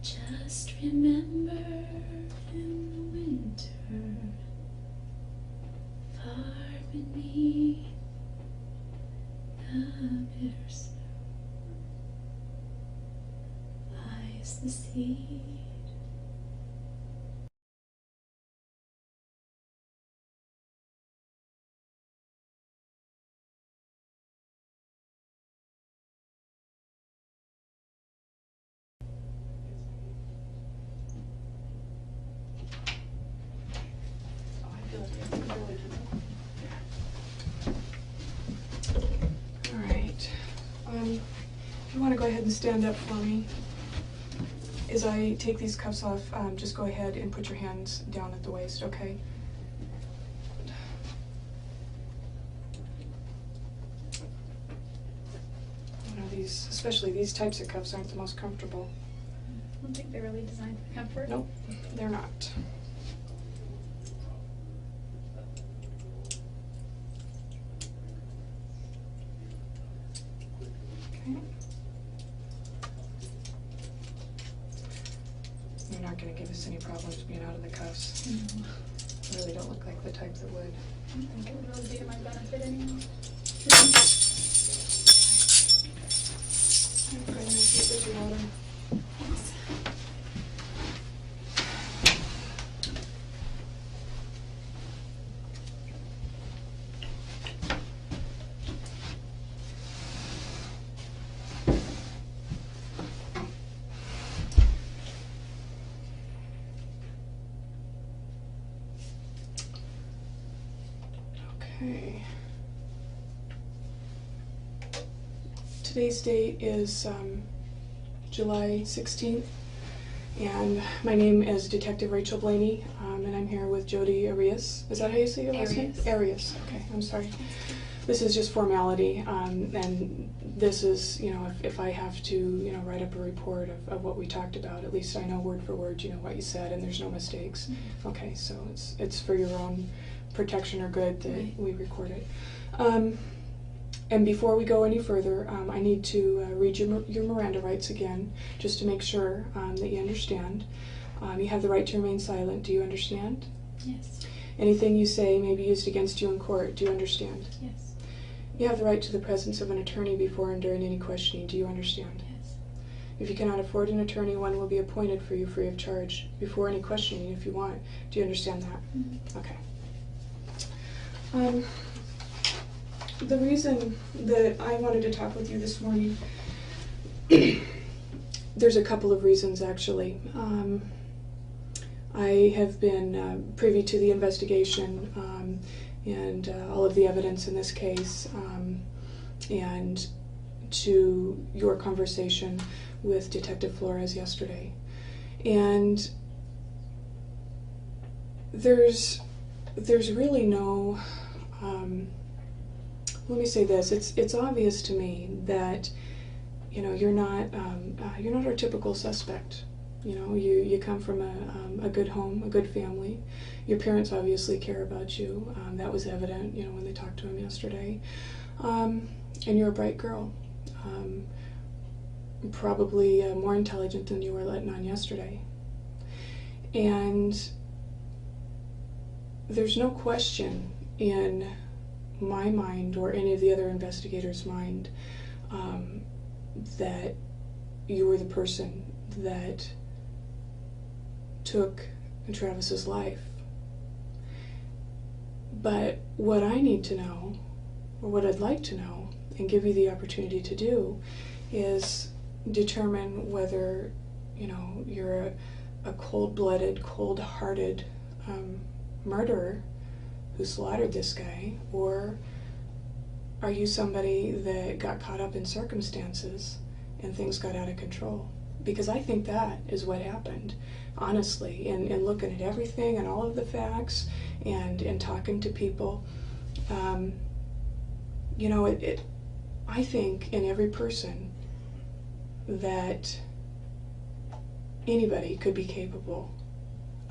Just remember in the winter, far beneath the bitter snow, lies the seed. All right. If you want to go ahead and stand up for me. As I take these cuffs off, just go ahead and put your hands down at the waist, okay? You know, these, especially these types of cuffs, aren't the most comfortable. I don't think they're really designed for comfort. Nope, they're not. Okay. You're not going to give us any problems being out of the cuffs. No. You really don't look like the type that would. I don't think it would really be to my benefit anymore. Go ahead and take your water. Thanks. Okay. Today's date is July 16th, and my name is Detective Rachel Blaney, and I'm here with Jodi Arias. Is that how you say your last name? Arias. Okay, I'm sorry. This is just formality, and this is, you know, if I have to, you know, write up a report of what we talked about, at least I know word for word, you know, what you said, and there's no mistakes. Mm-hmm. Okay, so it's for your own protection or good that Right. we record it. And before we go any further, I need to read your Miranda rights again, just to make sure that you understand. You have the right to remain silent. Do you understand? Yes. Anything you say may be used against you in court. Do you understand? Yes. You have the right to the presence of an attorney before and during any questioning. Do you understand? Yes. If you cannot afford an attorney, one will be appointed for you free of charge before any questioning if you want. Do you understand that? Mm-hmm. Okay. The reason that I wanted to talk with you this morning, there's a couple of reasons actually. I have been privy to the investigation and all of the evidence in this case, and to your conversation with Detective Flores yesterday. And there's really no, let me say this, it's obvious to me that, you know, you're not our typical suspect. You know, you come from a good home, a good family. Your parents obviously care about you. That was evident, you know, when they talked to him yesterday. And you're a bright girl. Probably more intelligent than you were letting on yesterday. And there's no question in my mind or any of the other investigators' mind that you were the person that took Travis's life. But what I need to know, or what I'd like to know, and give you the opportunity to do, is determine whether, you know, you're a cold-blooded, cold-hearted murderer who slaughtered this guy, or are you somebody that got caught up in circumstances and things got out of control? Because I think that is what happened, honestly, in looking at everything and all of the facts and talking to people. You know, I think in every person that anybody could be capable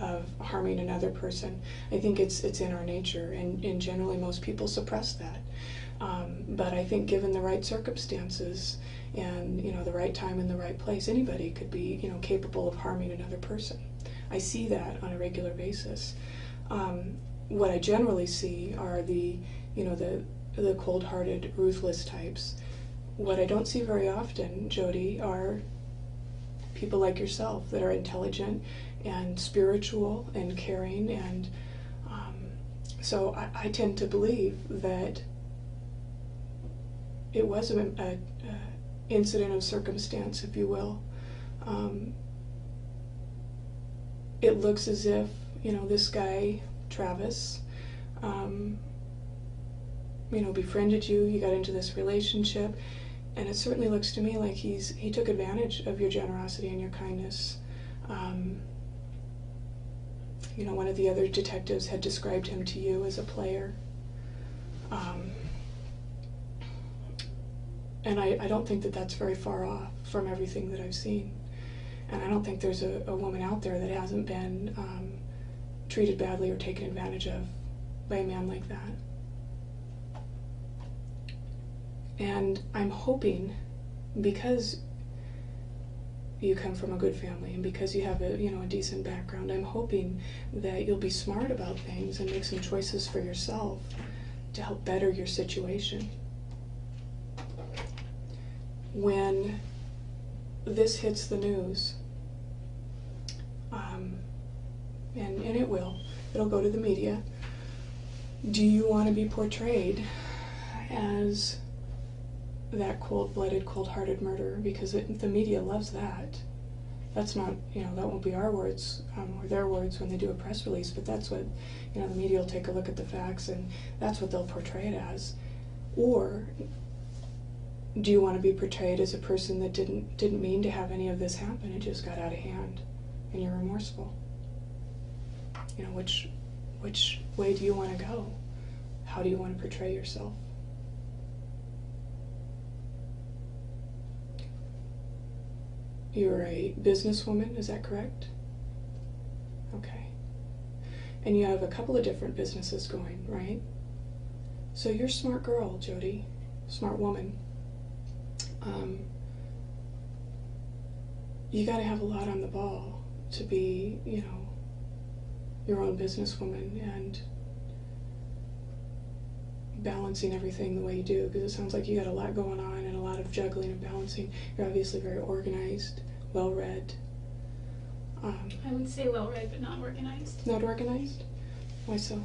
of harming another person. I think it's in our nature, and generally most people suppress that. But I think given the right circumstances and, the right time and the right place, anybody could be, capable of harming another person. I see that on a regular basis. What I generally see are the cold-hearted, ruthless types. What I don't see very often, Jodi, are people like yourself that are intelligent and spiritual and caring, and so I tend to believe that it was an incident of circumstance, if you will. It looks as if, this guy, Travis, befriended you, you got into this relationship, and it certainly looks to me like he took advantage of your generosity and your kindness. One of the other detectives had described him to you as a player. And I don't think that that's very far off from everything that I've seen. And I don't think there's a woman out there that hasn't been treated badly or taken advantage of by a man like that. And I'm hoping, because you come from a good family and because you have a decent background, I'm hoping that you'll be smart about things and make some choices for yourself to help better your situation. When this hits the news, and it'll go to the media, do you want to be portrayed as that cold-blooded, cold-hearted murderer? Because the media loves that. That's not, that won't be our words or their words when they do a press release, but that's what, the media will take a look at the facts and that's what they'll portray it as. Or do you want to be portrayed as a person that didn't mean to have any of this happen? It just got out of hand, and you're remorseful. Which way do you want to go? How do you want to portray yourself? You're a businesswoman, is that correct? Okay. And you have a couple of different businesses going, right? So you're a smart girl, Jodi, smart woman. You got to have a lot on the ball to be, your own businesswoman and balancing everything the way you do, because it sounds like you got a lot going on and a lot of juggling and balancing. You're obviously very organized, well-read. I would say well-read, but not organized. Not organized? Why so?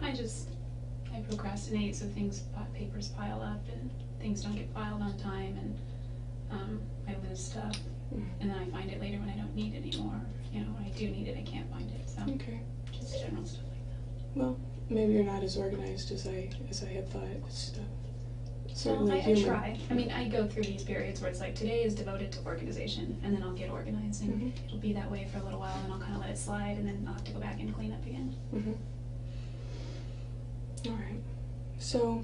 I procrastinate, so papers pile up and things don't get filed on time, and I lose stuff, and then I find it later when I don't need it anymore. When I do need it, I can't find it. So okay. Just general stuff like that. Well, maybe you're not as organized as I had thought. It's certainly I human. try. I mean, I go through these periods where it's like today is devoted to organization, and then I'll get organized, and it'll be that way for a little while, and I'll kind of let it slide, and then I'll have to go back and clean up again. All right. So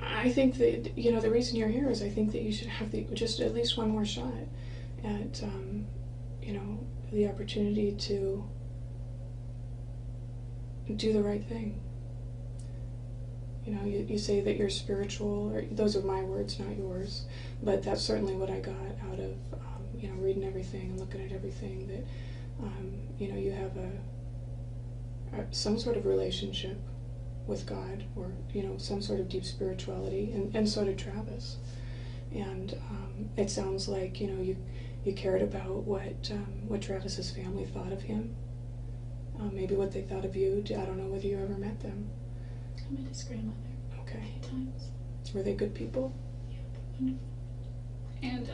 I think that, the reason you're here is I think that you should have just at least one more shot at, the opportunity to do the right thing. You say that you're spiritual, or those are my words, not yours, but that's certainly what I got out of, reading everything and looking at everything, that, you have some sort of relationship with God, or some sort of deep spirituality, and so did Travis. And it sounds like you cared about what Travis's family thought of him, maybe what they thought of you. I don't know whether you ever met them. I met his grandmother. Okay. A few times. Were they good people? Yeah, wonderful. And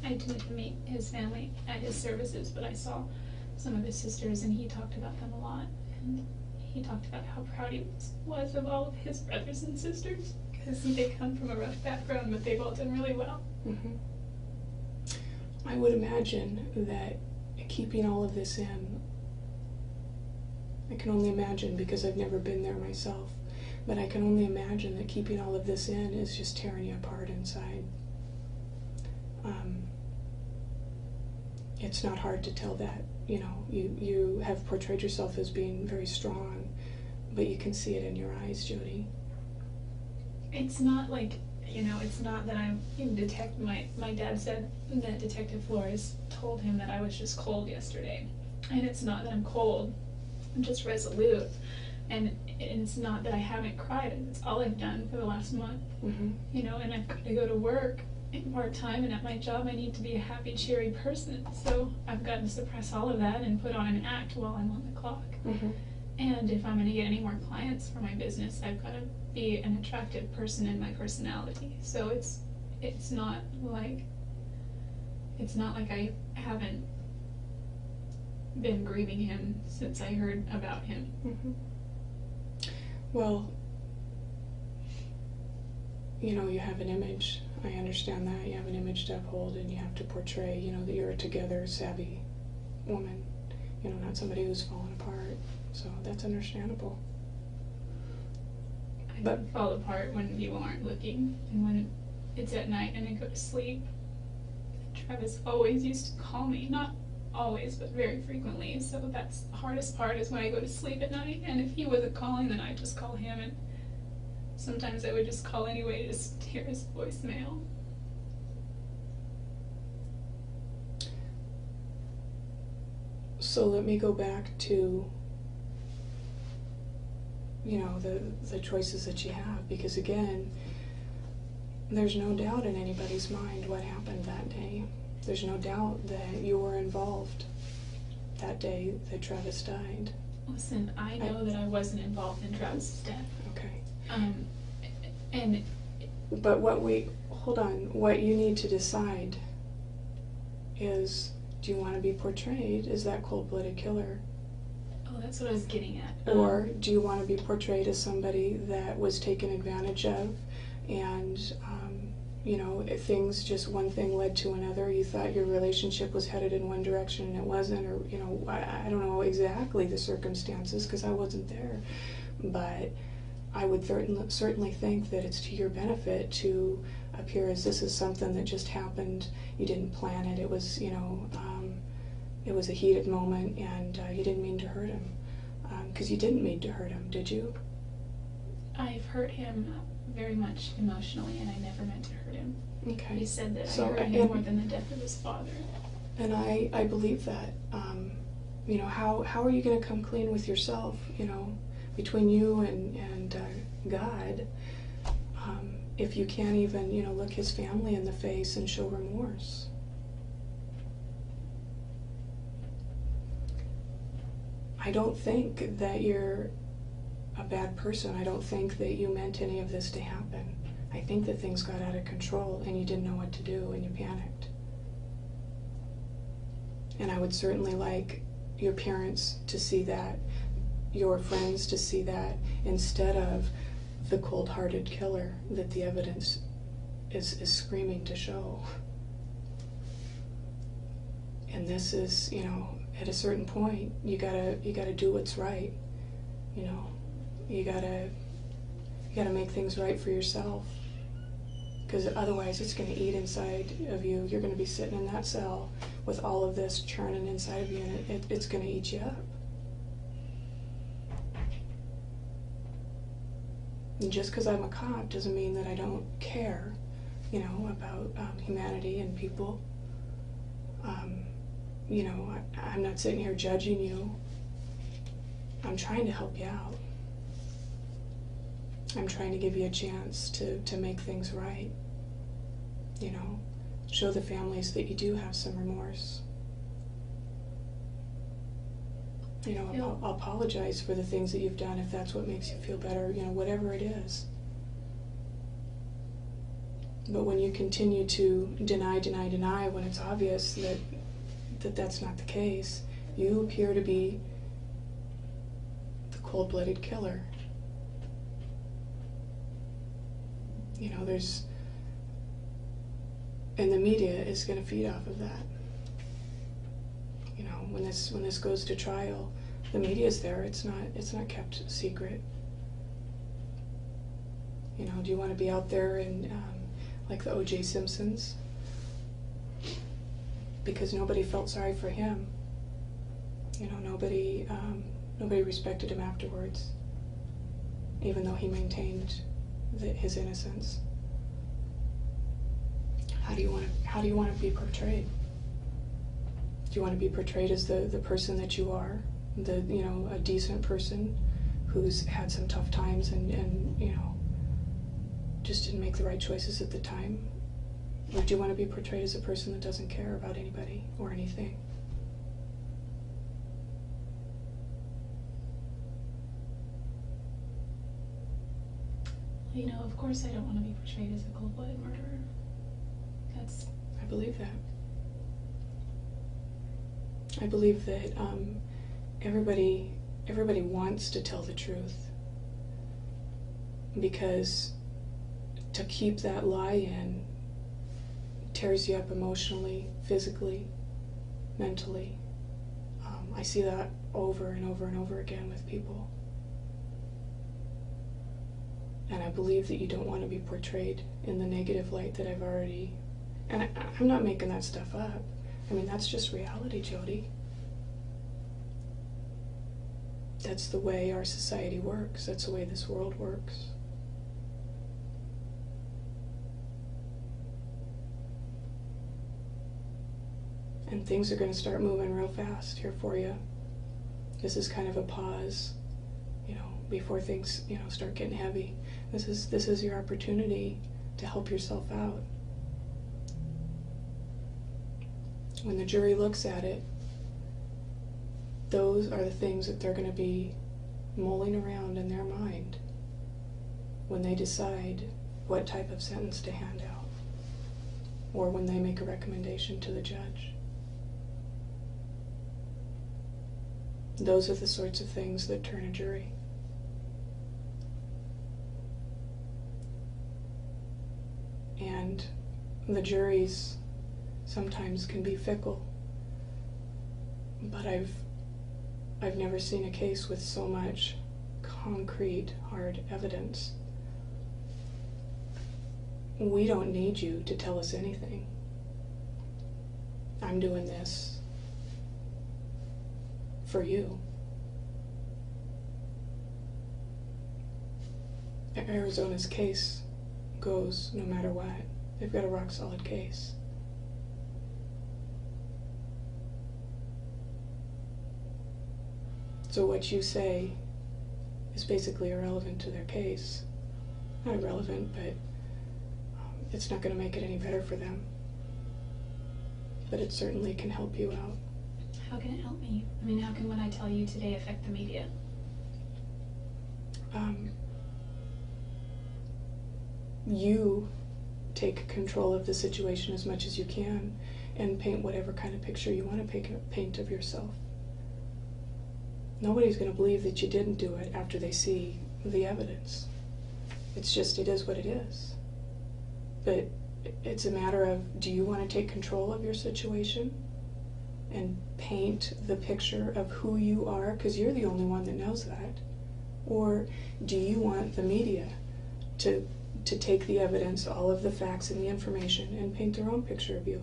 I didn't meet his family at his services, but I saw some of his sisters, and he talked about them a lot. And he talked about how proud he was of all of his brothers and sisters, because they come from a rough background, but they've all done really well. I would imagine that keeping all of this in, I can only imagine, because I've never been there myself, but I can only imagine that keeping all of this in is just tearing you apart inside. It's not hard to tell that. You have portrayed yourself as being very strong but you can see it in your eyes, Jodi. It's not like, it's not that I'm in my dad said that Detective Flores told him that I was just cold yesterday. And it's not that I'm cold, I'm just resolute. And it's not that I haven't cried, it's all I've done for the last month. Mm-hmm. And I've got to go to work part-time, and at my job I need to be a happy, cheery person. So I've got to suppress all of that and put on an act while I'm on the clock. Mm-hmm. And if I'm going to get any more clients for my business, I've got to be an attractive person in my personality. So it's not like I haven't been grieving him since I heard about him. Mm-hmm. Well, you have an image. I understand that. You have an image to uphold, and you have to portray, that you're a together, savvy woman. Not somebody who's fallen apart. So that's understandable. I fall apart when people aren't looking, and when it's at night and I go to sleep. Travis always used to call me, not always, but very frequently. So that's the hardest part, is when I go to sleep at night, and if he wasn't calling, then I'd just call him, and sometimes I would just call anyway to just hear his voicemail. So let me go back to, the choices that you have, because again, there's no doubt in anybody's mind what happened that day. There's no doubt that you were involved that day that Travis died. Listen, I know that I wasn't involved in Travis's death. Okay. But what you need to decide is, do you want to be portrayed as that cold-blooded killer? Oh, that's what I was getting at. Or do you want to be portrayed as somebody that was taken advantage of, and things, one thing led to another. You thought your relationship was headed in one direction and it wasn't, or I don't know exactly the circumstances because I wasn't there, but I would certainly think that it's to your benefit to appear as this is something that just happened. You didn't plan it. It was it was a heated moment, and you didn't mean to hurt him, because you didn't mean to hurt him, did you? I've hurt him very much emotionally, and I never meant to hurt him. Okay. He said that I hurt him more than the death of his father. And I believe that. How are you going to come clean with yourself, between you and God, if you can't even, look his family in the face and show remorse? I don't think that you're a bad person. I don't think that you meant any of this to happen. I think that things got out of control and you didn't know what to do and you panicked. And I would certainly like your parents to see that, your friends to see that, instead of the cold-hearted killer that the evidence is screaming to show. And this is, at a certain point, you gotta do what's right. You gotta make things right for yourself, because otherwise it's going to eat inside of you. You're going to be sitting in that cell with all of this churning inside of you, and it's going to eat you up. And just because I'm a cop doesn't mean that I don't care, about humanity and people. I'm not sitting here judging you. I'm trying to help you out. I'm trying to give you a chance to make things right. Show the families that you do have some remorse. I'll apologize for the things that you've done if that's what makes you feel better, whatever it is. But when you continue to deny when it's obvious that that's not the case, you appear to be the cold-blooded killer. And the media is going to feed off of that. When this goes to trial, the media is there. It's not kept secret. Do you want to be out there and like the O.J. Simpsons? Because nobody felt sorry for him. Nobody respected him afterwards. even though he maintained his innocence. How do you want to be portrayed? Do you want to be portrayed as the person that you are, a decent person who's had some tough times and just didn't make the right choices at the time? Or do you want to be portrayed as a person that doesn't care about anybody or anything? Of course I don't want to be portrayed as a cold-blooded murderer. I believe that. I believe that everybody wants to tell the truth, because to keep that lie in tears you up emotionally, physically, mentally. I see that over and over and over again with people. And I believe that you don't want to be portrayed in the negative light that I've already... And I'm not making that stuff up. I mean, that's just reality, Jodi. That's the way our society works. That's the way this world works. And things are going to start moving real fast here for you. This is kind of a pause, before things, start getting heavy. This is your opportunity to help yourself out. When the jury looks at it, those are the things that they're going to be mulling around in their mind when they decide what type of sentence to hand out, or when they make a recommendation to the judge. Those are the sorts of things that turn a jury. And the juries sometimes can be fickle, but I've never seen a case with so much concrete, hard evidence. We don't need you to tell us anything. I'm doing this for you. Arizona's case goes no matter what. They've got a rock solid case. So what you say is basically irrelevant to their case. Not irrelevant, but it's not going to make it any better for them. But it certainly can help you out. How can it help me? I mean, how can what I tell you today affect the media? You take control of the situation as much as you can and paint whatever kind of picture you want to paint of yourself. Nobody's going to believe that you didn't do it after they see the evidence. It's just, it is what it is. But it's a matter of, do you want to take control of your situation and paint the picture of who you are, because you're the only one that knows that? Or do you want the media to take the evidence, all of the facts and the information, and paint their own picture of you?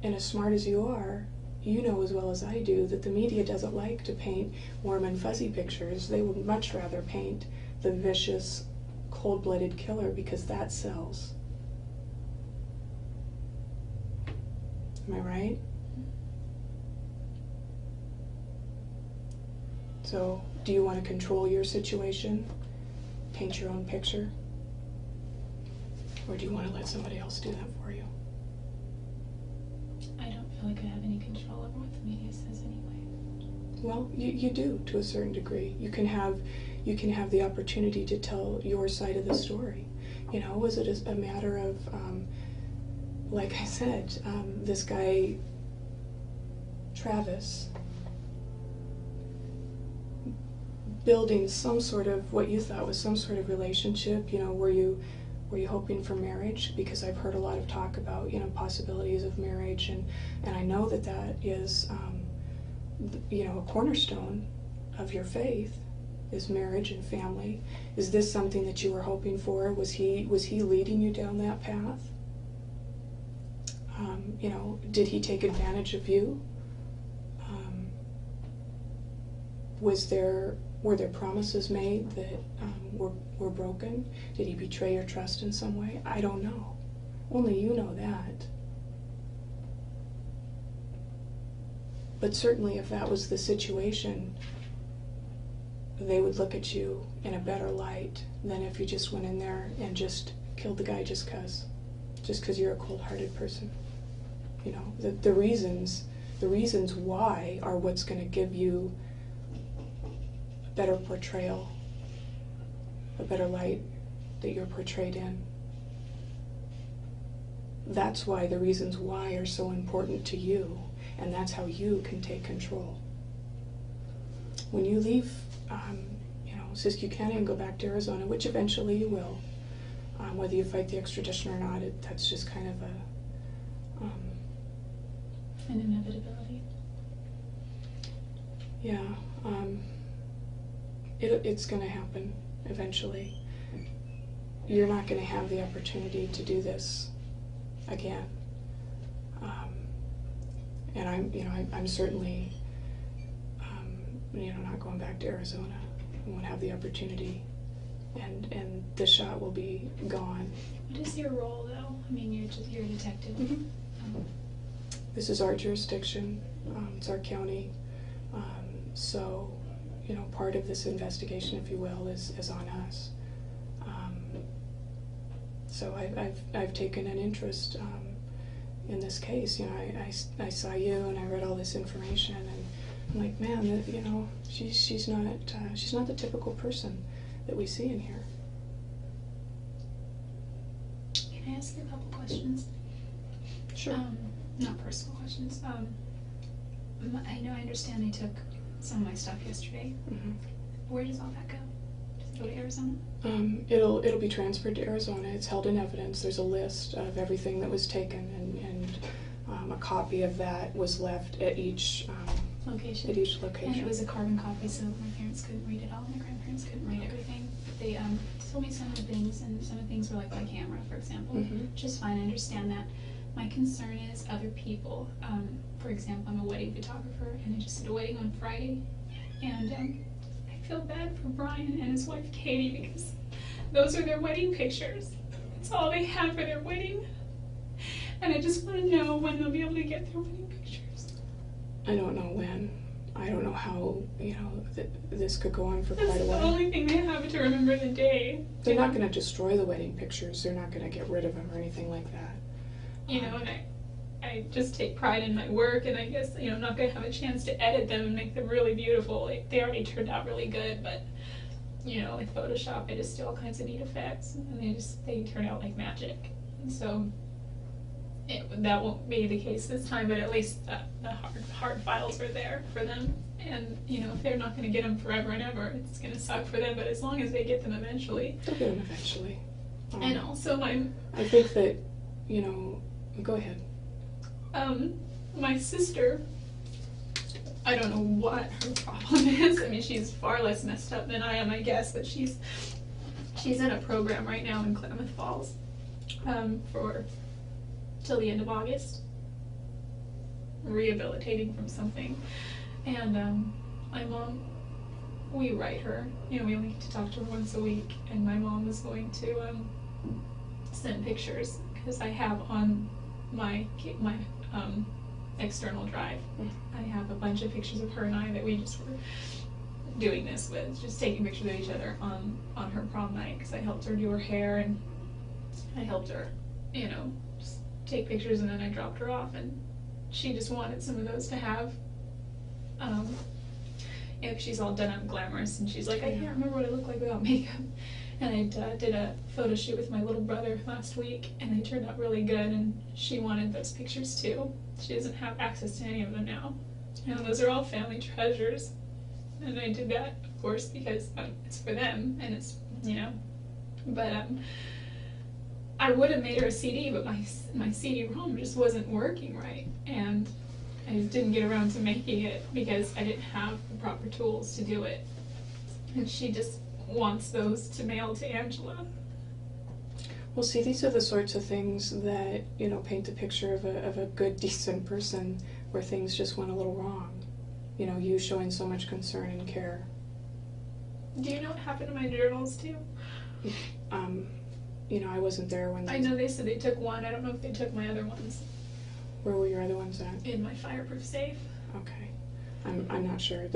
And as smart as you are, you know as well as I do that the media doesn't like to paint warm and fuzzy pictures. They would much rather paint the vicious, cold-blooded killer, because that sells. Am I right? So, do you want to control your situation? Paint your own picture? Or do you want to let somebody else do that for you? I don't feel like I have any control over what the media says anyway. Well, you do, to a certain degree. You can have the opportunity to tell your side of the story. Was it a matter of, like I said, this guy, Travis, building some sort of, what you thought was some sort of relationship? Were you hoping for marriage? Because I've heard a lot of talk about, possibilities of marriage, and I know that is, a cornerstone of your faith is marriage and family. Is this something that you were hoping for? Was he leading you down that path? Did he take advantage of you? Was there Were there promises made that were broken? Did he betray your trust in some way? I don't know. Only you know that. But certainly if that was the situation, they would look at you in a better light than if you just went in there and just killed the guy just 'cause you're a cold-hearted person. You know, the reasons why are what's going to give you a better portrayal, a better light that you're portrayed in. That's why the reasons why are so important to you, and that's how you can take control. When you leave, Siskiyou County and go back to Arizona, which eventually you will, whether you fight the extradition or not, that's just kind of an inevitability. Yeah, it's going to happen eventually. You're not going to have the opportunity to do this again. And I'm certainly, not going back to Arizona. I won't have the opportunity, and the shot will be gone. What is your role, though? I mean, you're a detective. Mm-hmm. This is our jurisdiction. It's our county. So, part of this investigation, if you will, is on us. So I've taken an interest in this case. I saw you and I read all this information, and I'm like, man, she's not the typical person that we see in here. Can I ask you a couple questions? Sure. Not personal questions. I understand they took some of my stuff yesterday. Mm-hmm. Where does all that go? Does it go to Arizona? It'll be transferred to Arizona. It's held in evidence. There's a list of everything that was taken, and a copy of that was left at each location. At each location. And it was a carbon copy, so my parents couldn't read it all. My grandparents couldn't read everything. They told me some of the things, and some of the things were like my camera, for example, Mm-hmm. which is fine. I understand that. My concern is other people. For example, I'm a wedding photographer, and I just did a wedding on Friday, and I feel bad for Brian and his wife Katie because those are their wedding pictures. It's all they have for their wedding, and I just want to know when they'll be able to get their wedding pictures. I don't know when. I don't know how, this could go on for That's quite a while. the only thing they have to remember the day. They're not going to destroy the wedding pictures. They're not going to get rid of them or anything like that. And I just take pride in my work, and I guess, I'm not going to have a chance to edit them and make them really beautiful. They already turned out really good, but, with Photoshop, I just do all kinds of neat effects, and they turn out like magic. And so, that won't be the case this time, but at least the hard files are there for them. And, if they're not going to get them forever and ever, it's going to suck for them, but as long as they get them eventually. They'll get them eventually. And also I think that, go ahead. My sister, I don't know what her problem is. I mean, she's far less messed up than I am, I guess, but she's in a program right now in Klamath Falls for till the end of August, rehabilitating from something. And my mom, we write her. We only get to talk to her once a week, and my mom was going to send pictures because I have on my external drive. I have a bunch of pictures of her and I that we just were doing this with, just taking pictures of each other on her prom night, because I helped her do her hair, and I helped her, just take pictures, and then I dropped her off, and she just wanted some of those to have. She's all done up glamorous, and she's like, I can't remember what I look like without makeup. And I did a photo shoot with my little brother last week, and they turned out really good, and she wanted those pictures too. She doesn't have access to any of them now. Those are all family treasures. And I did that, of course, because it's for them, and it's, But I would have made her a CD, but my CD-ROM just wasn't working right. And I just didn't get around to making it because I didn't have the proper tools to do it. And she just wants those to mail to Angela. Well, see, these are the sorts of things that, paint the picture of a good, decent person where things just went a little wrong. You showing so much concern and care. Do you know what happened to my journals too? I wasn't there when I know they said they took one. I don't know if they took my other ones. Where were your other ones at? In my fireproof safe. Okay. I'm not sure.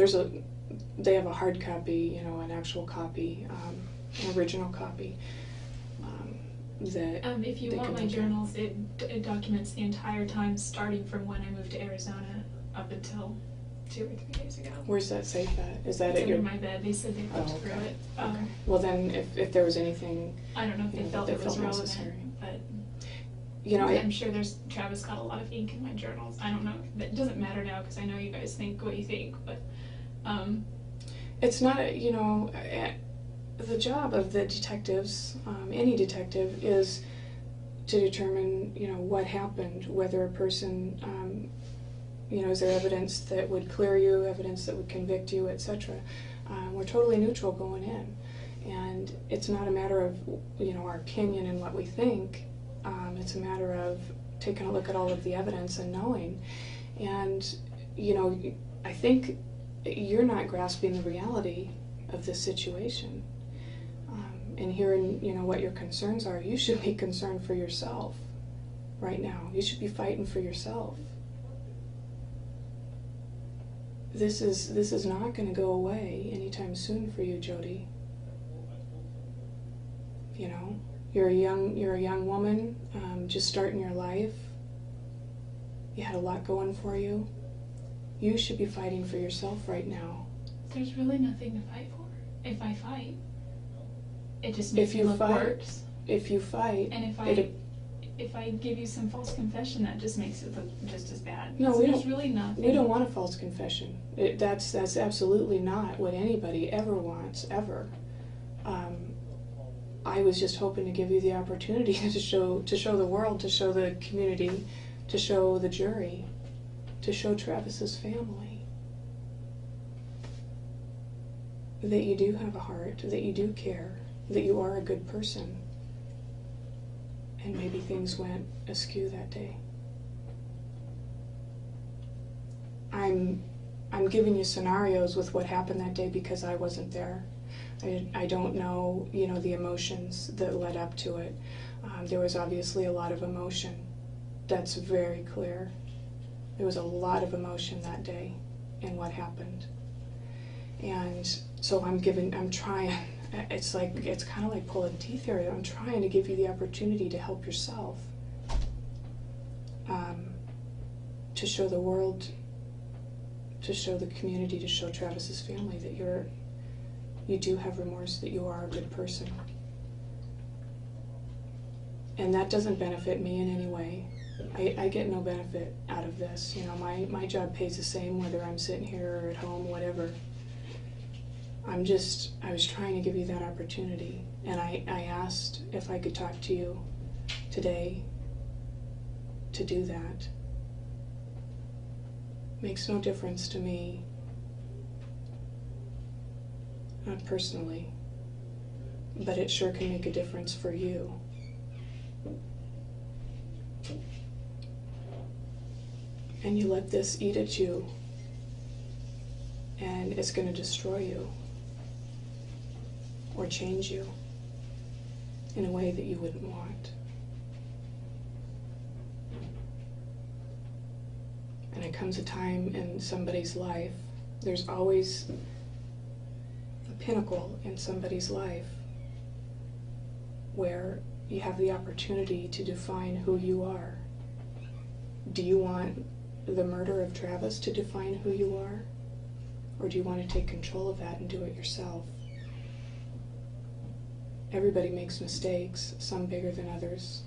They have a hard copy, an actual copy, an original copy. If you want my journals, it documents the entire time starting from when I moved to Arizona up until 2 or 3 days ago. Where's that safe at? Is that it's at your... under my bed. They said they looked through it. Okay. Well, then, if there was anything... I don't know if they felt it was relevant, necessary. but... I'm sure Travis got a lot of ink in my journals. I don't know. It doesn't matter now because I know you guys think what you think, but... It's not, the job of the detectives, any detective, is to determine, what happened, whether a person, is there evidence that would clear you, evidence that would convict you, etc. We're totally neutral going in. And it's not a matter of, our opinion and what we think. It's a matter of taking a look at all of the evidence and knowing. And, I think you're not grasping the reality of this situation. And hearing, what your concerns are, you should be concerned for yourself right now. You should be fighting for yourself. This is not going to go away anytime soon for you, Jodi. You're a young woman, just starting your life. You had a lot going for you. You should be fighting for yourself right now. There's really nothing to fight for. If I fight, it just makes me look worse. If you fight, and if I give you some false confession, that just makes it look just as bad. No, so we there's don't. Really nothing. We don't want a false confession. That's absolutely not what anybody ever wants, ever. I was just hoping to give you the opportunity to show the world, to show the community, to show the jury, to show Travis's family that you do have a heart, that you do care, that you are a good person. And maybe things went askew that day. I'm giving you scenarios with what happened that day because I wasn't there. I don't know, the emotions that led up to it. There was obviously a lot of emotion. That's very clear. There was a lot of emotion that day in what happened. And so I'm trying, it's kind of like pulling teeth here. I'm trying to give you the opportunity to help yourself. To show the world, to show the community, to show Travis's family that you do have remorse, that you are a good person. And that doesn't benefit me in any way. I get no benefit out of this. My job pays the same whether I'm sitting here or at home, whatever. I was trying to give you that opportunity. And I asked if I could talk to you today to do that. Makes no difference to me. Not personally, but it sure can make a difference for you. And you let this eat at you, and it's going to destroy you or change you in a way that you wouldn't want. And it comes a time in somebody's life, there's always pinnacle in somebody's life where you have the opportunity to define who you are. Do you want the murder of Travis to define who you are? Or do you want to take control of that and do it yourself? Everybody makes mistakes, some bigger than others.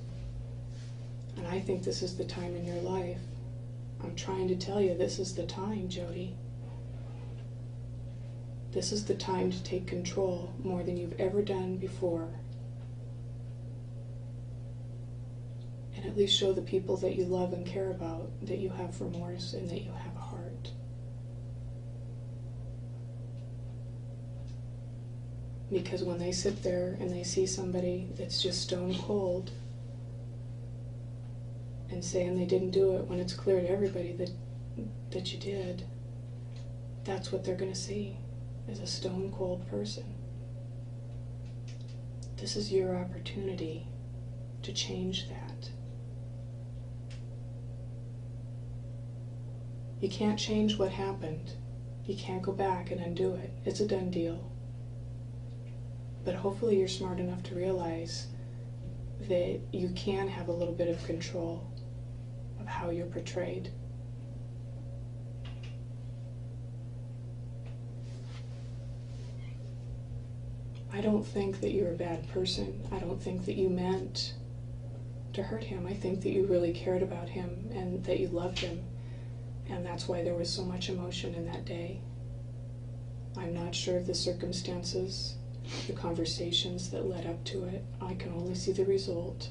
And I think this is the time in your life. I'm trying to tell you, this is the time, Jodi. This is the time to take control more than you've ever done before. And at least show the people that you love and care about that you have remorse and that you have a heart. Because when they sit there and they see somebody that's just stone cold and saying they didn't do it when it's clear to everybody that you did, that's what they're going to see. As a stone cold person. This is your opportunity to change that. You can't change what happened. You can't go back and undo it. It's a done deal. But hopefully you're smart enough to realize that you can have a little bit of control of how you're portrayed. I don't think that you're a bad person. I don't think that you meant to hurt him. I think that you really cared about him and that you loved him. And that's why there was so much emotion in that day. I'm not sure of the circumstances, the conversations that led up to it. I can only see the result.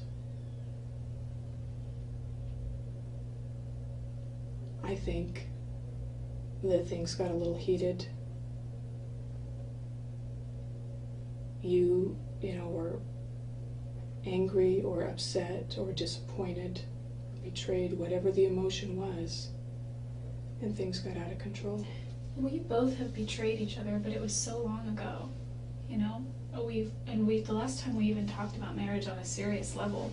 I think that things got a little heated. You were angry or upset or disappointed, betrayed, whatever the emotion was, and things got out of control. We both have betrayed each other, but it was so long ago, you know? The last time we even talked about marriage on a serious level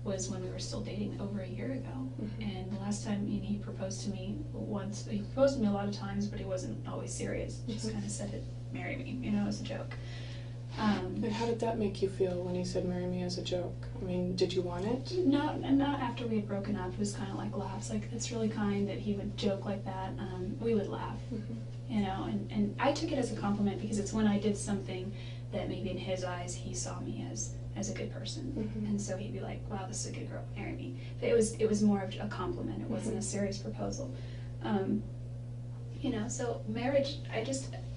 was when we were still dating over a year ago. Mm-hmm. And the last time he proposed to me once, he proposed to me a lot of times, but he wasn't always serious. He just kind of said, marry me, as a joke. And how did that make you feel when he said marry me as a joke? I mean, did you want it? Not after we had broken up. It was kind of like laughs. Like, it's really kind that he would joke like that. We would laugh, and I took it as a compliment because it's when I did something that maybe in his eyes he saw me as a good person. Mm-hmm. And so he'd be like, wow, this is a good girl, marry me. But it was more of a compliment. It wasn't a serious proposal. So marriage,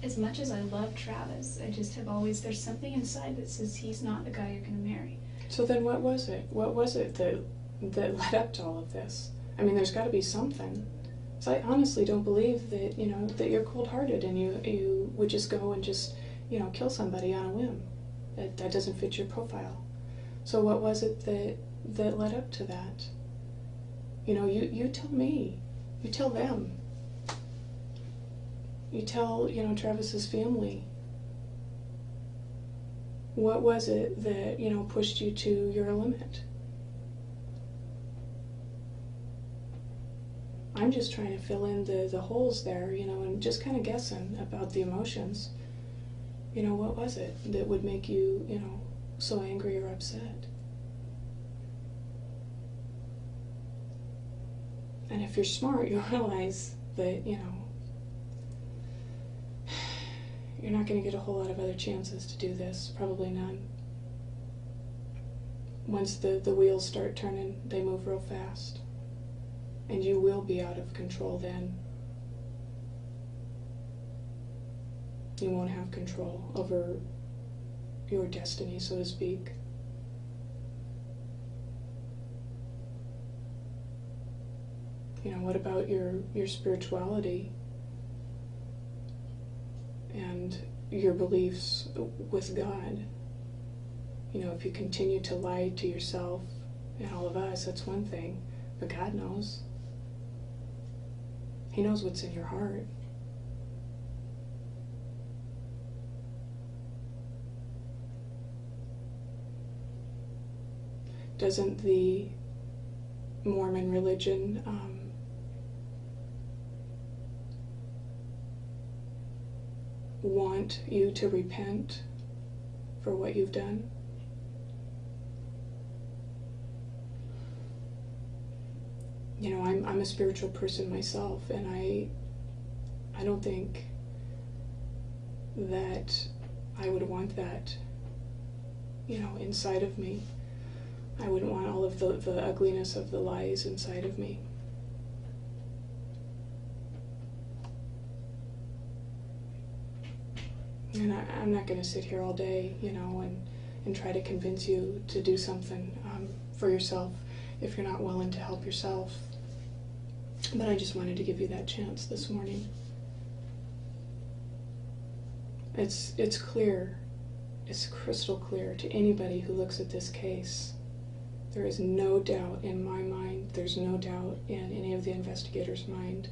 as much as I love Travis, I just have always, there's something inside that says he's not the guy you're going to marry. So then what was it? What was it that led up to all of this? I mean, there's got to be something. So I honestly don't believe that, that you're cold-hearted and you would just go and just, kill somebody on a whim. That doesn't fit your profile. So what was it that led up to that? You tell me. You tell them. You tell, Travis's family. What was it that, pushed you to your limit? I'm just trying to fill in the holes there, and just kind of guessing about the emotions. What was it that would make you, so angry or upset? And if you're smart, you'll realize that, you're not going to get a whole lot of other chances to do this. Probably none. Once the wheels start turning, they move real fast. And you will be out of control then. You won't have control over your destiny, so to speak. What about your spirituality? And your beliefs with God. If you continue to lie to yourself and all of us, that's one thing, but God knows. He knows what's in your heart. Doesn't the Mormon religion want you to repent for what you've done? I'm a spiritual person myself, and I don't think that I would want that, inside of me. I wouldn't want all of the ugliness of the lies inside of me. And I'm not going to sit here all day, and try to convince you to do something for yourself if you're not willing to help yourself. But I just wanted to give you that chance this morning. It's clear, it's crystal clear to anybody who looks at this case. There is no doubt in my mind, there's no doubt in any of the investigators' mind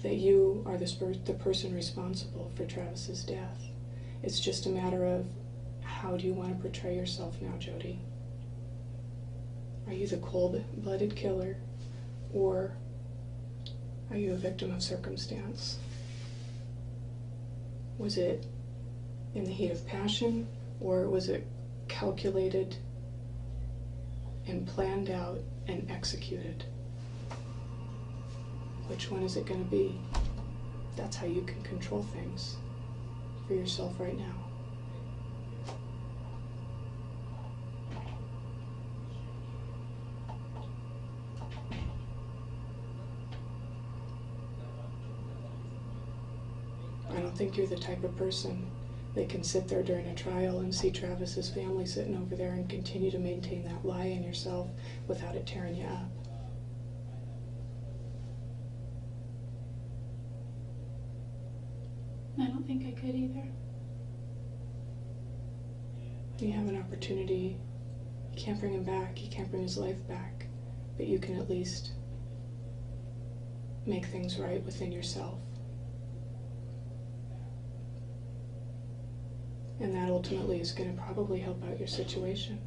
that you are the person responsible for Travis's death. It's just a matter of how do you want to portray yourself now, Jodi? Are you the cold-blooded killer, or are you a victim of circumstance? Was it in the heat of passion, or was it calculated and planned out and executed? Which one is it going to be? That's how you can control things for yourself right now. I don't think you're the type of person that can sit there during a trial and see Travis's family sitting over there and continue to maintain that lie in yourself without it tearing you up. I don't think I could either. You have an opportunity. You can't bring him back, you can't bring his life back, but you can at least make things right within yourself. And that ultimately is going to probably help out your situation.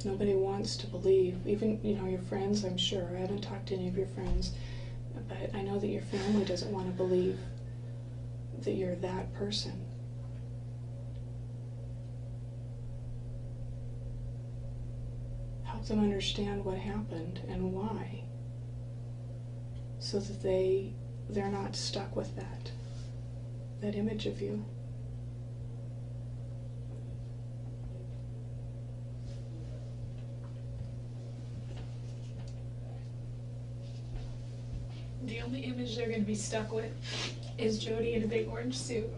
Nobody wants to believe, even, your friends, I'm sure. I haven't talked to any of your friends, but I know that your family doesn't want to believe that you're that person. Help them understand what happened and why, so that they're not stuck with that image of you. The only image they're going to be stuck with is Jodi in a big orange suit.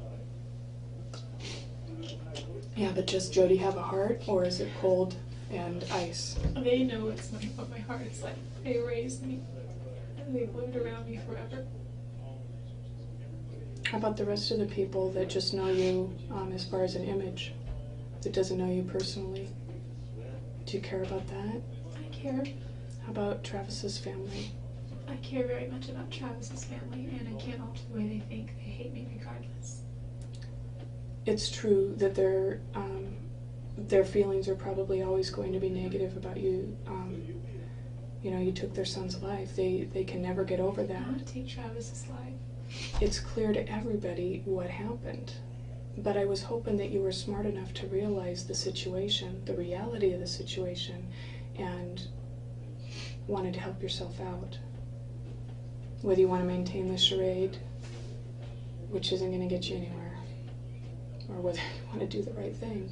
Yeah, but does Jodi have a heart, or is it cold and ice? They know what my heart is like. They raised me. They've lived around me forever. How about the rest of the people that just know you as far as an image, that doesn't know you personally? Do you care about that? I care. How about Travis's family? I care very much about Travis's family, and I can't alter the way they think. They hate me regardless. It's true that their feelings are probably always going to be negative about you. You took their son's life. They can never get over that. I want to take Travis's life. It's clear to everybody what happened. But I was hoping that you were smart enough to realize the situation, the reality of the situation, and wanted to help yourself out. Whether you want to maintain the charade, which isn't going to get you anywhere, or whether you want to do the right thing.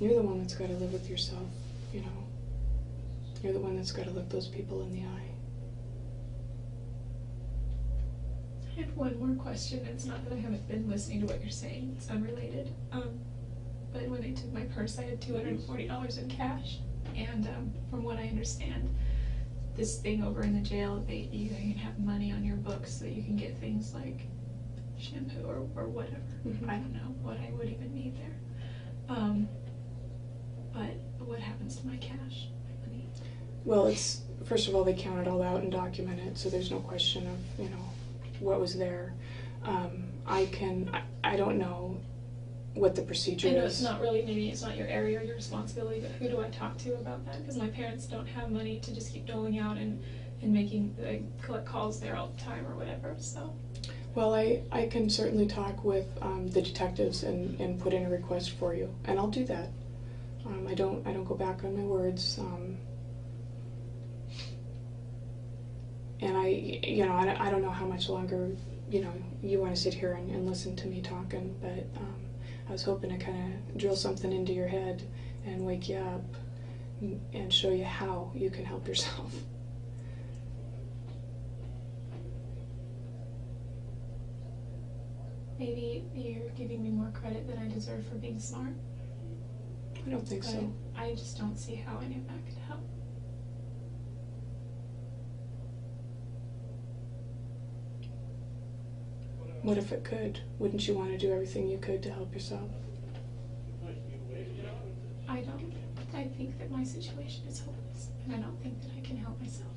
You're the one that's got to live with yourself, You're the one that's got to look those people in the eye. I have one more question. It's not that I haven't been listening to what you're saying. It's unrelated. But when they took my purse, I had $240 in cash. And from what I understand, this thing over in the jail, you can have money on your books so that you can get things like shampoo or whatever. Mm-hmm. I don't know what I would even need there. But what happens to my cash, my money? Well, first of all, they count it all out and document it, so there's no question of, what was there. I don't know what the procedure is. I know it's not really, maybe it's not your area or your responsibility, but who do I talk to about that? Because my parents don't have money to just keep doling out and making, collect calls there all the time or whatever, so. Well, I can certainly talk with the detectives and put in a request for you, and I'll do that. I don't go back on my words. And I don't know how much longer, you want to sit here and listen to me talking, but I was hoping to kind of drill something into your head and wake you up and show you how you can help yourself. Maybe you're giving me more credit than I deserve for being smart. I don't think so. I just don't see how any of that could help. What if it could? Wouldn't you want to do everything you could to help yourself? I don't. I think that my situation is hopeless, and I don't think that I can help myself.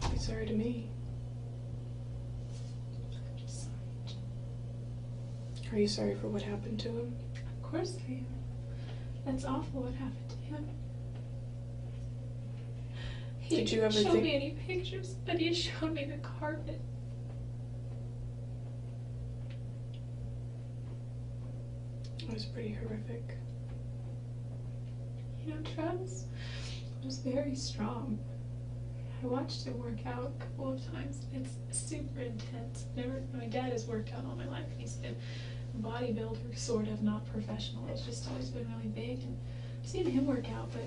Don't be sorry to me. I'm just sorry. Are you sorry for what happened to him? Of course I am. That's awful what happened to him. He Did you didn't ever show think- me any pictures, but he showed me the carpet. It was pretty horrific. You know, Travis was very strong. I watched him work out a couple of times. It's super intense. My dad has worked out all my life. He's been a bodybuilder, sort of, not professional. It's just always been really big. And I've seen him work out, but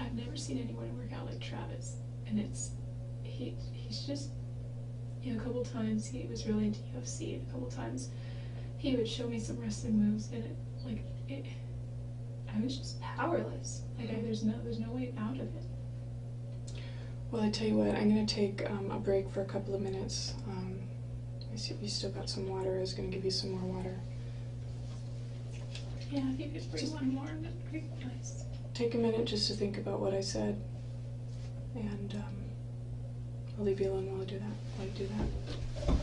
I've never seen anyone work out like Travis. And he's just, you know, a couple times he was really into UFC, and a couple times he would show me some wrestling moves, and I was just powerless. Like there's no way out of it. Well, I tell you what, I'm going to take a break for a couple of minutes. I see you still got some water. I was going to give you some more water. Yeah, if you could bring one more, that'd be nice. Take a minute just to think about what I said, and I'll leave you alone while I do that.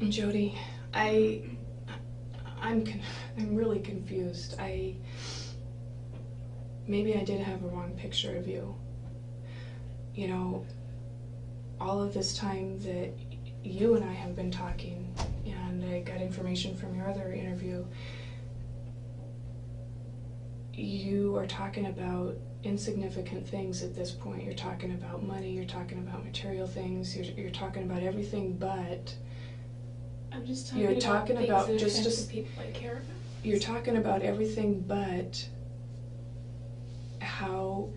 Jodi, I'm really confused. Maybe I did have a wrong picture of you. You know, all of this time that you and I have been talking, and I got information from your other interview, you are talking about insignificant things at this point. You're talking about money, you're talking about material things, you're talking about everything but... I'm just talking You're about talking things about that just affect as- the people I care about. You're talking about everything but how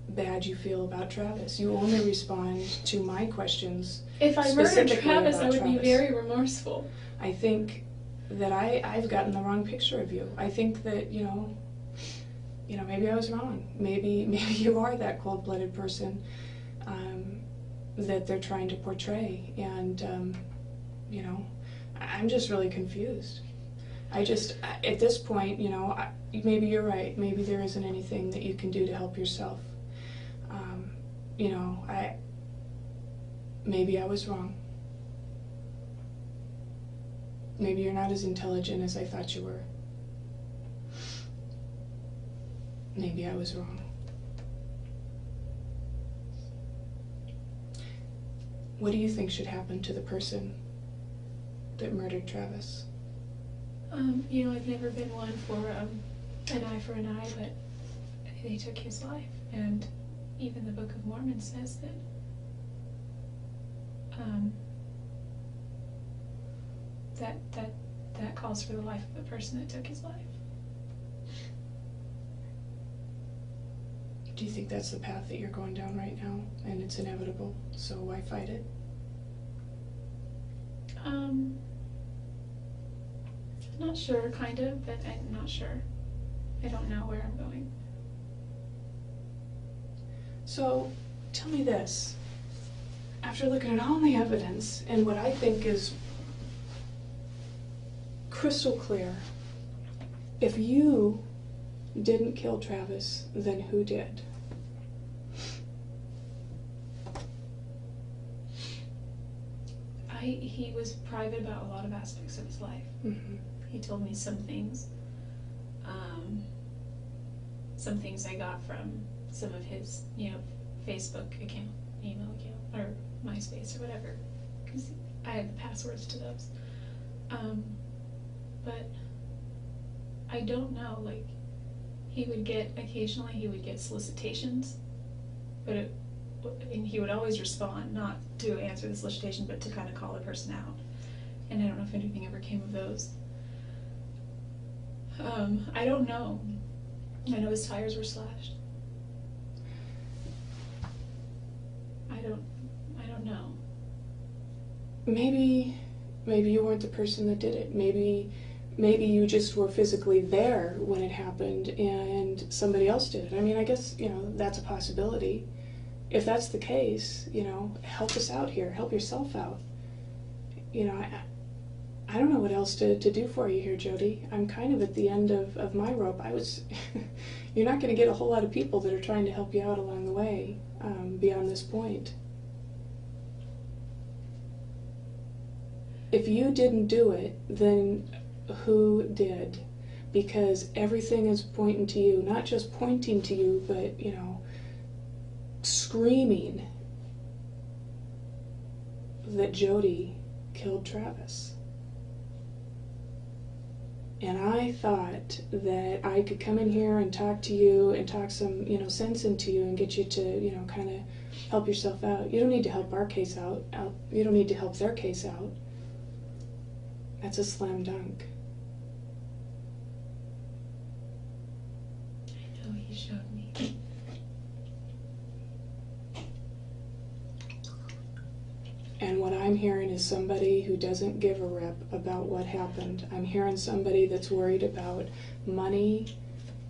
bad you feel about Travis. You only respond to my questions. If I murdered Specifically Travis, I about would be Travis. very remorseful. I think that I've gotten the wrong picture of you. I think that, you know, maybe I was wrong. Maybe you are that cold-blooded person that they're trying to portray. And, you know, I'm just really confused. At this point, you know, maybe you're right. Maybe there isn't anything that you can do to help yourself. You know, maybe I was wrong. Maybe you're not as intelligent as I thought you were. Maybe I was wrong. What do you think should happen to the person that murdered Travis? You know, I've never been one for an eye for an eye, but they took his life, and even the Book of Mormon says that that calls for the life of the person that took his life. Do you think that's the path that you're going down right now, and it's inevitable, so why fight it? Not sure, kind of, but I'm not sure. I don't know where I'm going. So, tell me this. After looking at all the evidence, and what I think is crystal clear, if you didn't kill Travis, then who did? He was private about a lot of aspects of his life. Mm-hmm. He told me some things I got from some of his, you know, Facebook account, email account, or MySpace or whatever, because I had the passwords to those. But I don't know, like, occasionally he would get solicitations, and he would always respond, not to answer the solicitation, but to kind of call the person out. And I don't know if anything ever came of those. I don't know. I know his tires were slashed. I don't know. Maybe you weren't the person that did it. Maybe you just were physically there when it happened and somebody else did it. I mean, I guess, you know, that's a possibility. If that's the case, you know, help us out here. Help yourself out. You know, I don't know what else to do for you here, Jodi. I'm kind of at the end of my rope. You're not going to get a whole lot of people that are trying to help you out along the way beyond this point. If you didn't do it, then who did? Because everything is pointing to you. Not just pointing to you, but, you know, screaming that Jodi killed Travis. And I thought that I could come in here and talk to you and talk some, you know, sense into you and get you to, you know, kind of help yourself out. You don't need to help our case out. You don't need to help their case out. That's a slam dunk. I know, he showed me. And what I'm hearing is somebody who doesn't give a rip about what happened. I'm hearing somebody that's worried about money,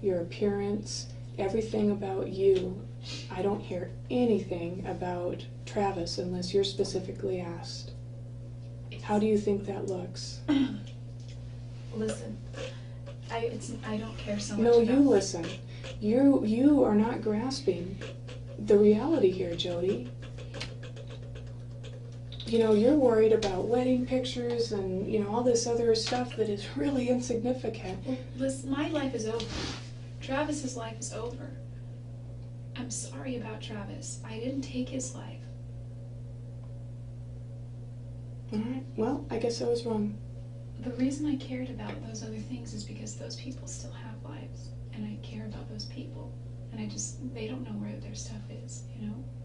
your appearance, everything about you. I don't hear anything about Travis unless you're specifically asked. How do you think that looks? Listen, I don't care so much No, about... you listen. You are not grasping the reality here, Jodi. you're worried about wedding pictures and, all this other stuff that is really insignificant. Well, listen, my life is over. Travis's life is over. I'm sorry about Travis. I didn't take his life. All right, well, I guess I was wrong. The reason I cared about those other things is because those people still have lives, and I care about those people. And they don't know where their stuff is,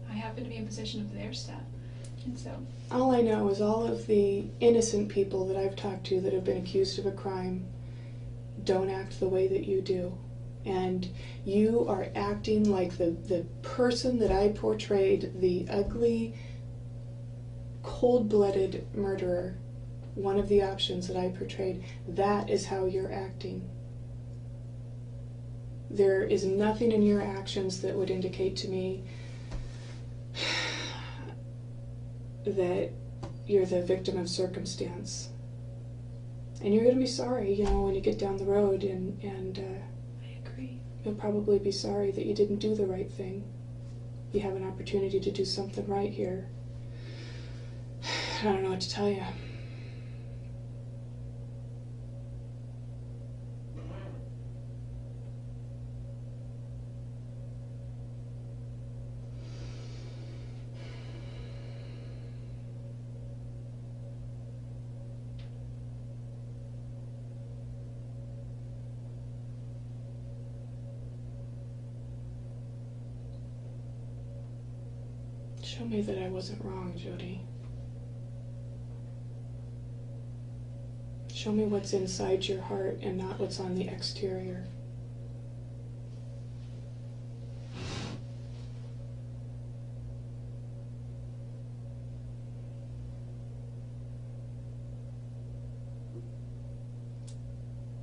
I happen to be in possession of their stuff, and so. All I know is all of the innocent people that I've talked to that have been accused of a crime don't act the way that you do. And you are acting like the person that I portrayed, the ugly, cold-blooded murderer, one of the options that I portrayed. That is how you're acting. There is nothing in your actions that would indicate to me that you're the victim of circumstance. And you're going to be sorry, when you get down the road, and I agree. You'll probably be sorry that you didn't do the right thing. You have an opportunity to do something right here. I don't know what to tell you. Show me that I wasn't wrong, Jodi. Show me what's inside your heart and not what's on the exterior.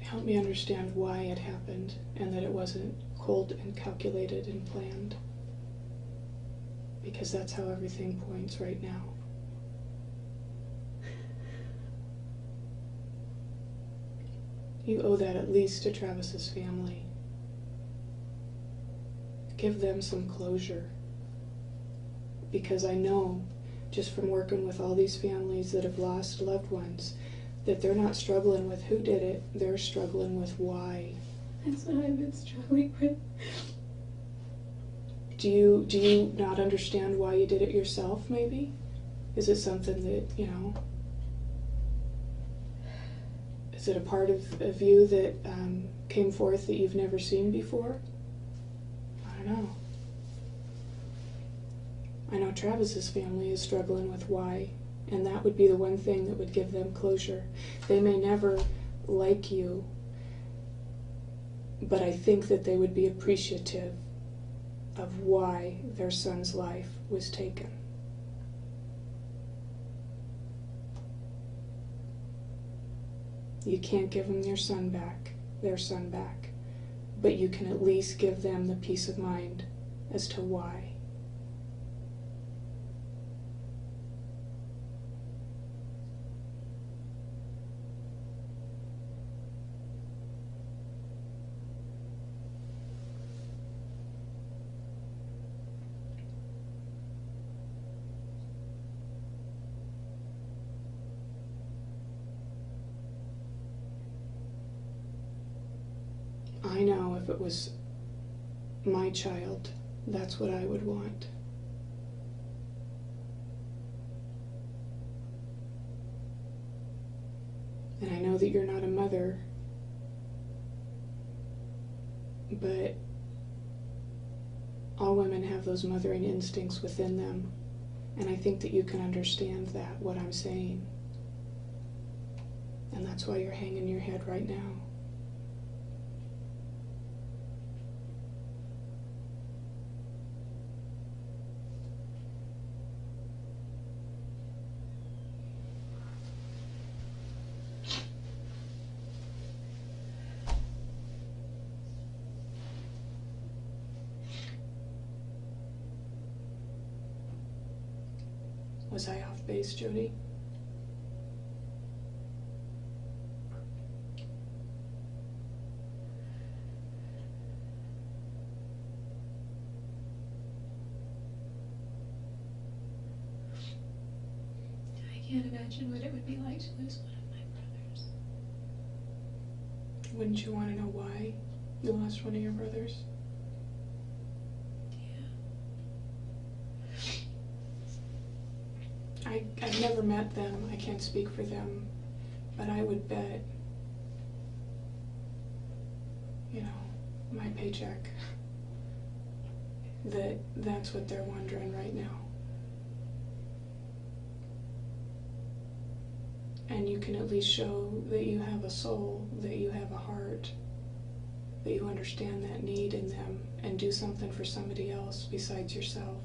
Help me understand why it happened and that it wasn't cold and calculated and planned. Because that's how everything points right now. You owe that at least to Travis's family. Give them some closure. Because I know, just from working with all these families that have lost loved ones, that they're not struggling with who did it, they're struggling with why. That's what I've been struggling with. Do you not understand why you did it yourself, maybe? Is it something that, is it a part of you that came forth that you've never seen before? I don't know. I know Travis's family is struggling with why, and that would be the one thing that would give them closure. They may never like you, but I think that they would be appreciative of why their son's life was taken. You can't give them their son back, but you can at least give them the peace of mind as to why. I know if it was my child, that's what I would want. And I know that you're not a mother, but all women have those mothering instincts within them, and I think that you can understand that, what I'm saying. And that's why you're hanging your head right now. Was I off base, Jodi? can't imagine what it would be like to lose one of my brothers. Wouldn't you want to know why you lost one of your brothers? Yeah. I've never met them, I can't speak for them, but I would bet, you know, my paycheck, that's what they're wondering right now. And you can at least show that you have a soul, that you have a heart, that you understand that need in them, and do something for somebody else besides yourself.